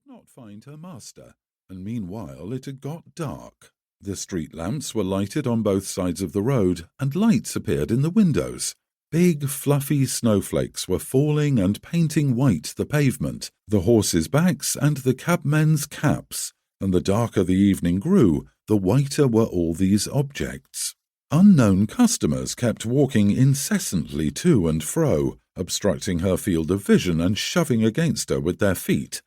not find her master, and meanwhile it had got dark. The street lamps were lighted on both sides of the road, and lights appeared in the windows. Big, fluffy snowflakes were falling and painting white the pavement, the horses' backs and the cabmen's caps, and the darker the evening grew, the whiter were all these objects. Unknown customers kept walking incessantly to and fro, obstructing her field of vision and shoving against her with their feet.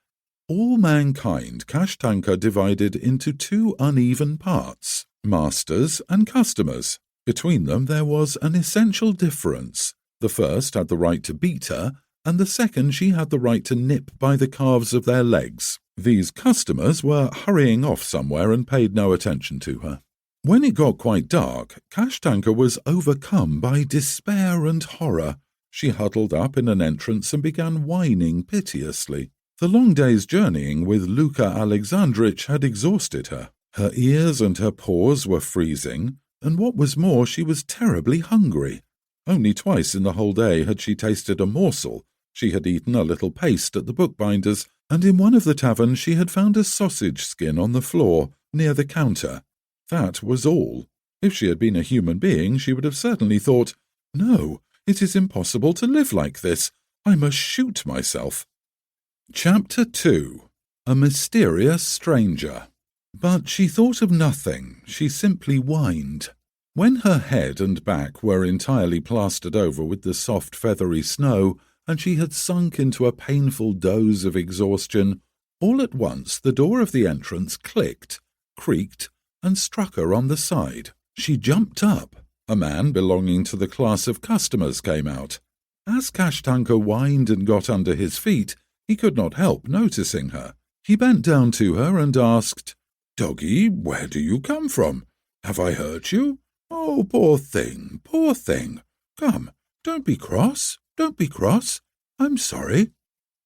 All mankind Kashtanka divided into two uneven parts, masters and customers. Between them there was an essential difference. The first had the right to beat her, and the second she had the right to nip by the calves of their legs. These customers were hurrying off somewhere and paid no attention to her. When it got quite dark, Kashtanka was overcome by despair and horror. She huddled up in an entrance and began whining piteously. The long day's journeying with Luka Alexandrich had exhausted her. Her ears and her paws were freezing, and what was more, she was terribly hungry. Only twice in the whole day had she tasted a morsel. She had eaten a little paste at the bookbinder's, and in one of the taverns she had found a sausage skin on the floor, near the counter. That was all. If she had been a human being, she would have certainly thought, "No, it is impossible to live like this. I must shoot myself." Chapter 2. A Mysterious Stranger. But she thought of nothing. She simply whined. When her head and back were entirely plastered over with the soft feathery snow, and she had sunk into a painful doze of exhaustion, all at once the door of the entrance clicked, creaked, and struck her on the side. She jumped up. A man belonging to the class of customers came out. As Kashtanka whined and got under his feet, he could not help noticing her. He bent down to her and asked, "Doggy, where do you come from? Have I hurt you? Oh, poor thing, poor thing. Come, don't be cross, don't be cross. I'm sorry."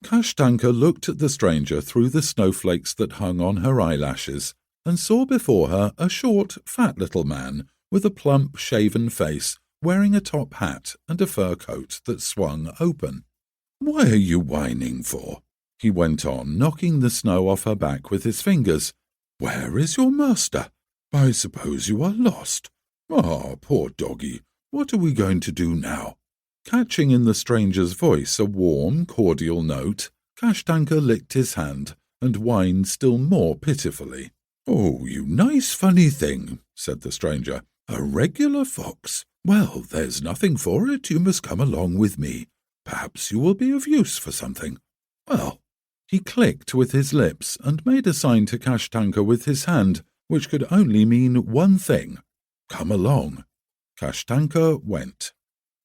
Kashtanka looked at the stranger through the snowflakes that hung on her eyelashes, and saw before her a short, fat little man with a plump, shaven face, wearing a top hat and a fur coat that swung open. "Why are you whining for?" he went on, knocking the snow off her back with his fingers. "Where is your master? I suppose you are lost. Ah, poor doggy, what are we going to do now?" Catching in the stranger's voice a warm, cordial note, Kashtanka licked his hand and whined still more pitifully. "Oh, you nice funny thing," said the stranger. "A regular fox. Well, there's nothing for it. You must come along with me. Perhaps you will be of use for something. Well." He clicked with his lips and made a sign to Kashtanka with his hand, which could only mean one thing. "Come along." Kashtanka went.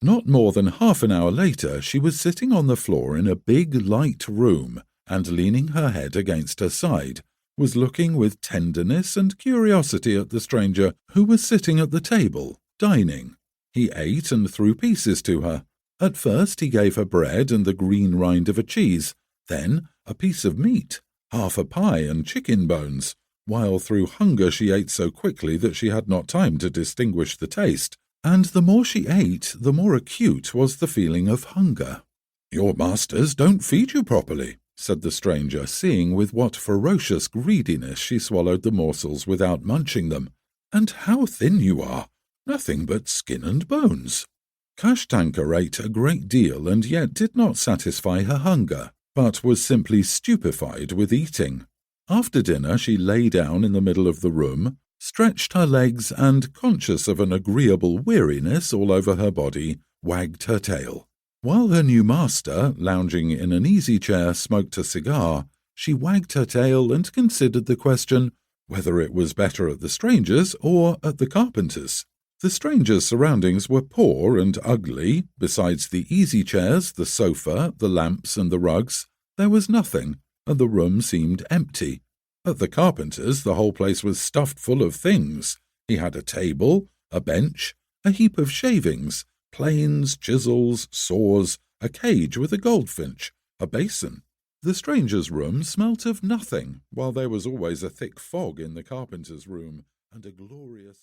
Not more than half an hour later, she was sitting on the floor in a big, light room, and leaning her head against her side, was looking with tenderness and curiosity at the stranger who was sitting at the table, dining. He ate and threw pieces to her. At first he gave her bread and the green rind of a cheese, then a piece of meat, half a pie and chicken bones, while through hunger she ate so quickly that she had not time to distinguish the taste, and the more she ate, the more acute was the feeling of hunger. "Your masters don't feed you properly," said the stranger, seeing with what ferocious greediness she swallowed the morsels without munching them. "And how thin you are! Nothing but skin and bones." Kashtanka ate a great deal and yet did not satisfy her hunger, but was simply stupefied with eating. After dinner she lay down in the middle of the room, stretched her legs and, conscious of an agreeable weariness all over her body, wagged her tail. While her new master, lounging in an easy-chair, smoked a cigar, she wagged her tail and considered the question whether it was better at the stranger's or at the carpenter's. The stranger's surroundings were poor and ugly. Besides the easy-chairs, the sofa, the lamps and the rugs, there was nothing, and the room seemed empty. At the carpenter's the whole place was stuffed full of things. He had a table, a bench, a heap of shavings, planes, chisels, saws, a cage with a goldfinch, a basin. The stranger's room smelt of nothing, while there was always a thick fog in the carpenter's room, and a glorious